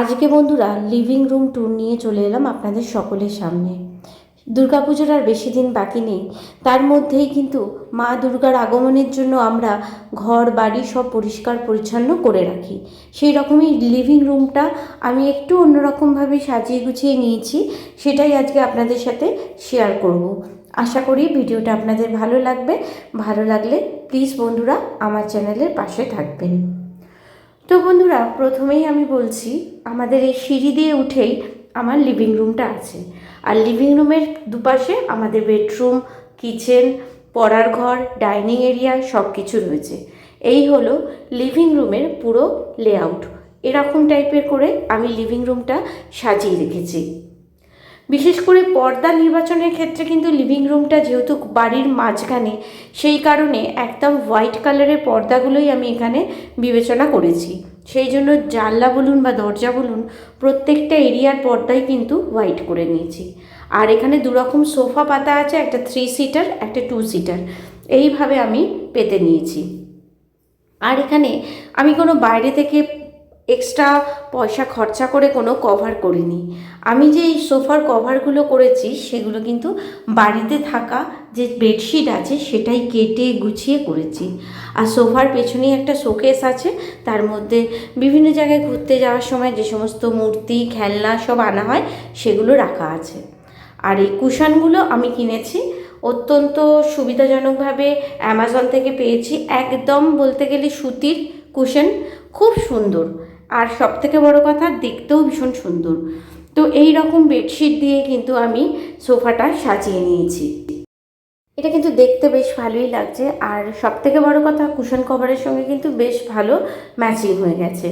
আজকে বন্ধুরা living room tour নিয়ে চলে এলাম আপনাদের সকলের সামনে। দুর্গাপুজোর আর বেশি দিন বাকি নেই, তার মধ্যেই কিন্তু মা দুর্গার আগমনের জন্য আমরা ঘর বাড়ি সব পরিষ্কার পরিচ্ছন্ন করে রাখি। সেই রকমই লিভিং রুমটা আমি একটু অন্যরকমভাবে সাজিয়ে গুছিয়ে নিয়েছি, সেটাই আজকে আপনাদের সাথে শেয়ার করব। আশা করি ভিডিওটা আপনাদের ভালো লাগবে। ভালো লাগলে প্লিজ বন্ধুরা আমার চ্যানেলের পাশে থাকবেন। তো বন্ধুরা, প্রথমেই আমি বলছি, আমাদের এই সিঁড়ি দিয়ে উঠেই আমার লিভিং রুমটা আছে। আর লিভিং রুমের দুপাশে আমাদের বেডরুম, কিচেন, পড়ার ঘর, ডাইনিং এরিয়া সব কিছু রয়েছে। এই হলো লিভিং রুমের পুরো লেআউট। এরকম টাইপের করে আমি লিভিং রুমটা সাজিয়ে রেখেছি। বিশেষ করে পর্দা নির্বাচনের ক্ষেত্রে কিন্তু লিভিং রুমটা যেহেতু বাড়ির মাঝখানে, সেই কারণে একদম হোয়াইট কালারের পর্দাগুলোই আমি এখানে বিবেচনা করেছি। সেই জন্য জানলা বলুন বা দরজা বলুন, প্রত্যেকটা এরিয়ার পর্দাই কিন্তু হোয়াইট করে নিয়েছি। আর এখানে দুরকম সোফা পাতা আছে, একটা 3 সিটার, একটা 2 সিটার, এইভাবে আমি পেতে নিয়েছি। আর এখানে আমি কোনো বাইরে থেকে এক্সট্রা পয়সা খরচা করে কোনো কভার করিনি। আমি যে এই সোফার কভারগুলো করেছি সেগুলো কিন্তু বাড়িতে থাকা যে বেডশিট আছে সেটাই কেটে গুছিয়ে করেছি। আর সোফার পেছনেই একটা শোকেস আছে, তার মধ্যে বিভিন্ন জায়গায় ঘুরতে যাওয়ার সময় যে সমস্ত মূর্তি খেলনা সব আনা হয় সেগুলো রাখা আছে। আর এই কুশনগুলো আমি কিনেছি অত্যন্ত সুবিধাজনকভাবে অ্যামাজন থেকে পেয়েছি। একদম বলতে গেলে সুতির কুশন, খুব সুন্দর। আর সবথেকে বড় কথা, দেখতেও ভীষণ সুন্দর। তো এই রকম বেডশিট দিয়ে কিন্তু আমি সোফাটা সাজিয়ে নিয়েছি। এটা কিন্তু দেখতে বেশ ভালোই লাগছে। আর সবথেকে বড় কথা, কুশন কভারের সঙ্গে কিন্তু বেশ ভালো ম্যাচিং হয়ে গেছে।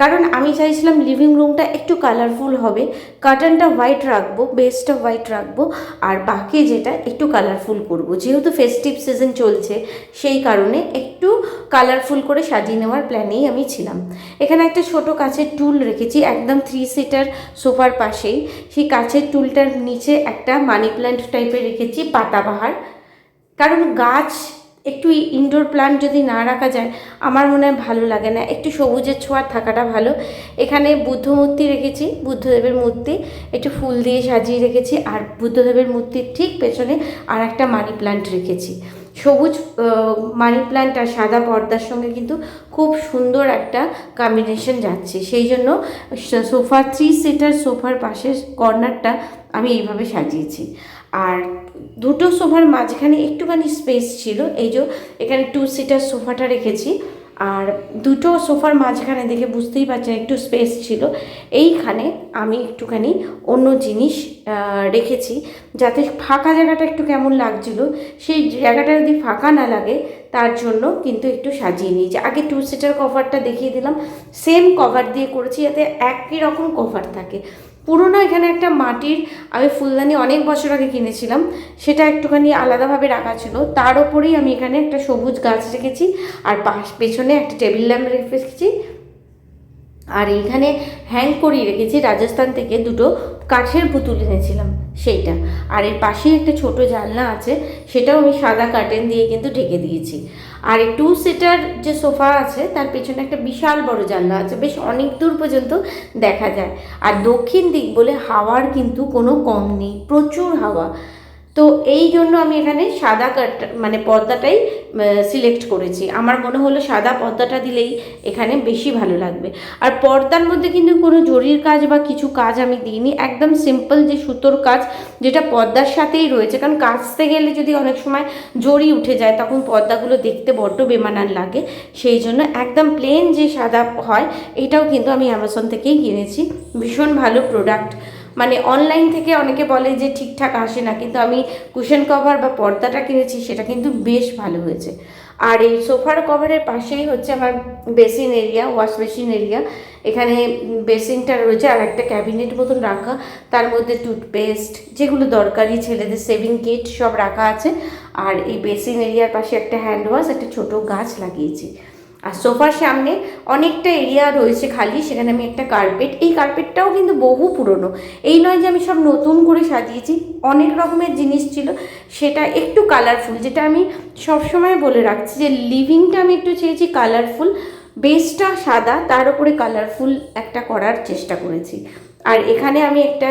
কারণ আমি চাইছিলাম লিভিং রুমটা একটু কালারফুল হবে। কার্টেনটা হোয়াইট রাখবো, বেসটা হোয়াইট রাখবো, আর বাকি যেটা একটু কালারফুল করব। যেহেতু ফেস্টিভ সিজন চলছে, সেই কারণে একটু কালারফুল করে সাজিয়ে নেওয়ার প্ল্যানেই আমি ছিলাম। এখানে একটা ছোট কাচের টুল রেখেছি একদম 3 সিটার সোফার পাশেই। সেই কাচের টুলটার নিচে একটা মানি প্ল্যান্ট টাইপের রেখেছি, পাতাবাহার। কারণ গাছ, একটু ইনডোর প্ল্যান্ট যদি না রাখা যায় আমার মনে হয় ভালো লাগে না, একটু সবুজের ছোঁয়া থাকাটা ভালো। এখানে বুদ্ধ মূর্তি রেখেছি, বুদ্ধদেবের মূর্তি একটু ফুল দিয়ে সাজিয়ে রেখেছি। আর বুদ্ধদেবের মূর্তির ঠিক পেছনে আর একটা মানি প্ল্যান্ট রেখেছি। সবুজ মানি প্ল্যান্ট আর সাদা পর্দার সঙ্গে কিন্তু খুব সুন্দর একটা কম্বিনেশন যাচ্ছে। সেই জন্য সোফার 3 সিটার সোফার পাশের কর্নারটা আমি এইভাবে সাজিয়েছি। আর দুটো সোফার মাঝখানে একটুখানি স্পেস ছিল, এই যে এখানে 2 সিটার সোফাটা রেখেছি। আর দুটো সোফার মাঝখানে দেখে বুঝতেই পারছেন একটু স্পেস ছিল। এইখানে আমি একটুখানি অন্য জিনিস রেখেছি, যাতে ফাঁকা জায়গাটা একটু কেমন লাগছিল, সেই জায়গাটা যদি ফাঁকা না লাগে তার জন্য কিন্তু একটু সাজিয়ে নিয়েছি। আগে 2 সিটার কভারটা দেখিয়ে দিলাম, সেম কভার দিয়ে করেছি যাতে একই রকম কভার থাকে। পুরোনো এখানে একটা মাটির, আমি ফুলদানি অনেক বছর আগে কিনেছিলাম, সেটা একটুখানি আলাদাভাবে রাখা ছিল। তার ওপরেই আমি এখানে একটা সবুজ গাছ রেখেছি। আর পেছনে একটা টেবিল ল্যাম্প রেখেছি। আর এইখানে হ্যাং করিয়ে রেখেছি রাজস্থান থেকে দুটো কাঠের পুতুল এনেছিলাম, সেইটা। আর এর পাশেই একটা ছোট জানলা আছে, সেটাও আমি সাদা কার্টেন দিয়ে কিন্তু ঢেকে দিয়েছি। আর এই 2 সিটার যে সোফা আছে তার পেছনে একটা বিশাল বড় জানলা আছে, বেশ অনেক দূর পর্যন্ত দেখা যায়। আর দক্ষিণ দিক বলে হাওয়ার কিন্তু কোনো কম নেই, প্রচুর হাওয়া। তো এই জন্য আমি এখানে সাদা মানে পর্দাটাই সিলেক্ট করেছি। আমার মনে হলো সাদা পর্দাটা দিলেই এখানে বেশি ভালো লাগবে। আর পর্দার মধ্যে কিন্তু কোনো জরির কাজ বা কিছু কাজ আমি দিইনি, একদম সিম্পল যে সুতোর কাজ, যেটা পর্দার সাথেই রয়েছে। কারণ কাচতে গেলে যদি অনেক সময় জরি উঠে যায় তখন পর্দাগুলো দেখতে বড্ড বেমানান লাগে। সেই জন্য একদম প্লেন যে সাদা হয়, এটাও কিন্তু আমি অ্যামাজন থেকেই কিনেছি। ভীষণ ভালো প্রোডাক্ট। মানে অনলাইন থেকে অনেকে বলে যে ঠিকঠাক আসে না, কিন্তু আমি কুশন কভার বা পর্দাটা কিনেছি, সেটা কিন্তু বেশ ভালো হয়েছে। আর এই সোফার কভারের পাশেই হচ্ছে আমার basin area, wash basin area. এখানে বেসিনটা রয়েছে আর একটা ক্যাবিনেট মতন রাখা, তার মধ্যে টুথপেস্ট, যেগুলো দরকারি ছেলেদের সেভিং কিট সব রাখা আছে। আর এই বেসিন এরিয়ার পাশে একটা হ্যান্ড ওয়াশ, একটা ছোটো গাছ লাগিয়েছি। আর সোফার সামনে অনেকটা এরিয়া রয়েছে খালি, সেখানে আমি একটা কার্পেট, এই কার্পেটটাও কিন্তু বহু পুরনো। এই নয় যে আমি সব নতুন করে সাজিয়েছি, অনেক রকমের জিনিস ছিল, সেটা একটু কালারফুল। যেটা আমি সবসময় বলে রাখছি যে লিভিংটা আমি একটু চেয়েছি কালারফুল, বেসটা সাদা, তার উপরে কালারফুল একটা করার চেষ্টা করেছি। আর এখানে আমি একটা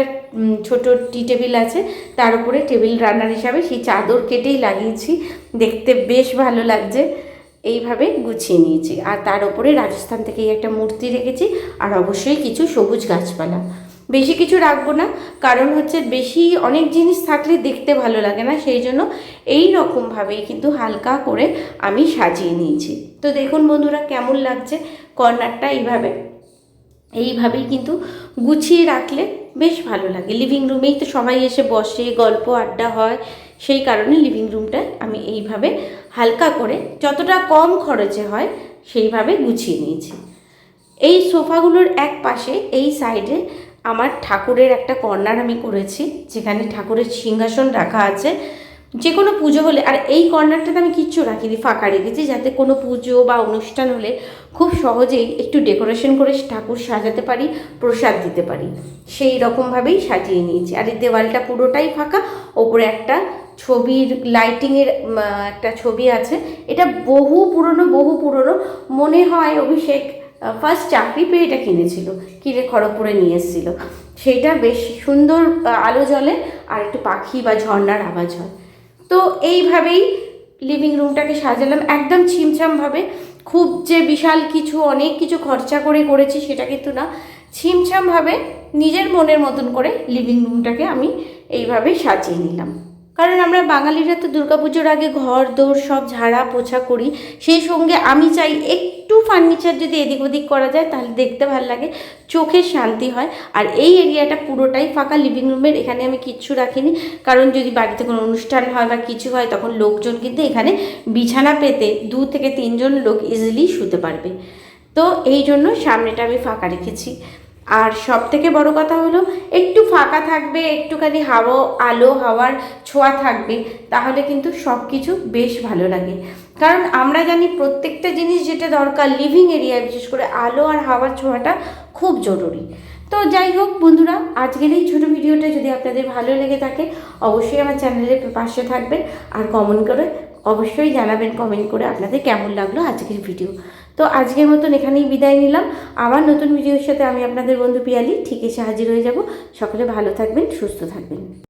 ছোট টি টেবিল আছে, তার উপরে টেবিল রানার হিসাবে সেই চাদর কেটেই লাগিয়েছি, দেখতে বেশ ভালো লাগছে। এইভাবে গুছিয়ে নিয়েছি। আর তার উপরে রাজস্থান থেকে একটা মূর্তি রেখেছি, আর অবশ্যই কিছু সবুজ গাছপালা। বেশি কিছু রাখবো না, কারণ হচ্ছে বেশি অনেক জিনিস থাকলে দেখতে ভালো লাগে না, সেই জন্য এই রকমভাবেই কিন্তু হালকা করে আমি সাজিয়ে নিয়েছি। তো দেখুন বন্ধুরা কেমন লাগছে কর্নারটা। এইভাবেই কিন্তু গুছিয়ে রাখলে বেশ ভালো লাগে। লিভিং রুমেই তো সবাই এসে বসে, গল্প আড্ডা হয়, সেই কারণে লিভিং রুমটা আমি এইভাবে হালকা করে যতটা কম খরচে হয় সেইভাবে গুছিয়ে নিয়েছি। এই সোফাগুলোর এক পাশে এই সাইডে আমার ঠাকুরের একটা কর্নার আমি করেছি, যেখানে ঠাকুরের সিংহাসন রাখা আছে যে কোনো পুজো হলে। আর এই কর্নারটাতে আমি কিচ্ছু রাখিনি, ফাঁকা রেখেছি, যাতে কোনো পুজো বা অনুষ্ঠান হলে খুব সহজেই একটু ডেকোরেশন করে ঠাকুর সাজাতে পারি, প্রসাদ দিতে পারি, সেই রকমভাবেই সাজিয়ে নিয়েছি। আর এই দেওয়ালটা পুরোটাই ফাঁকা, ওপরে একটা ছবির লাইটিংয়ের একটা ছবি আছে। এটা বহু পুরনো, মনে হয় অভিষেক ফার্স্ট চাকরি পেয়ে এটা কিনেছিল, কিনে খড়গপুরে নিয়ে এসেছিলো। সেইটা বেশ সুন্দর আলো জ্বলে আর একটু পাখি বা ঝর্ণার আওয়াজ হয়। তো এইভাবেই লিভিং রুমটাকে সাজালাম একদম ছিমছামভাবে। খুব যে বিশাল কিছু অনেক কিছু খরচা করে করেছি সেটা কিন্তু না, ছিমছামভাবে নিজের মনের মতন করে লিভিং রুমটাকে আমি এইভাবে সাজিয়ে নিলাম। কারণ আমরা বাঙালিরা তো দুর্গাপুজোর আগে ঘর দৌড় সব ঝাড়া পোছা করি, সেই সঙ্গে আমি চাই একটু ফার্নিচার যদি এদিক ওদিক করা যায় তাহলে দেখতে ভালো লাগে, চোখের শান্তি হয়। আর এই এরিয়াটা পুরোটাই ফাঁকা লিভিং রুমের, এখানে আমি কিচ্ছু রাখিনি, কারণ যদি বাড়িতে কোনো অনুষ্ঠান হয় বা কিছু হয় তখন লোকজন কিন্তু এখানে বিছানা পেতে 2 থেকে 3 জন লোক ইজিলি শুতে পারবে। তো এই জন্য সামনেটা আমি ফাঁকা রেখেছি। আর সব থেকে বড় কথা হলো একটু ফাঁকা থাকবে, একটুখানি আলো হাওয়ার ছোঁয়া থাকবে, তাহলে কিন্তু সব কিছু বেশ ভালো লাগে। কারণ আমরা জানি প্রত্যেকটা জিনিস যেটা দরকার লিভিং এরিয়ায়, বিশেষ করে আলো আর হাওয়ার ছোঁয়াটা খুব জরুরি। তো যাই হোক বন্ধুরা, আজকের এই ছোটো ভিডিওটা যদি আপনাদের ভালো লেগে থাকে অবশ্যই আমার চ্যানেলের পাশে থাকবেন, আর কমেন্ট করে অবশ্যই জানাবেন কমেন্ট করে আপনাদের কেমন লাগলো আজকের ভিডিও। তো আজকের মতন এখানেই বিদায় নিলাম। আবার নতুন ভিডিওর সাথে আমি আপনাদের বন্ধু পিয়ালি ঠিক এসে হাজির হয়ে যাব। সকলে ভালো থাকবেন, সুস্থ থাকবেন।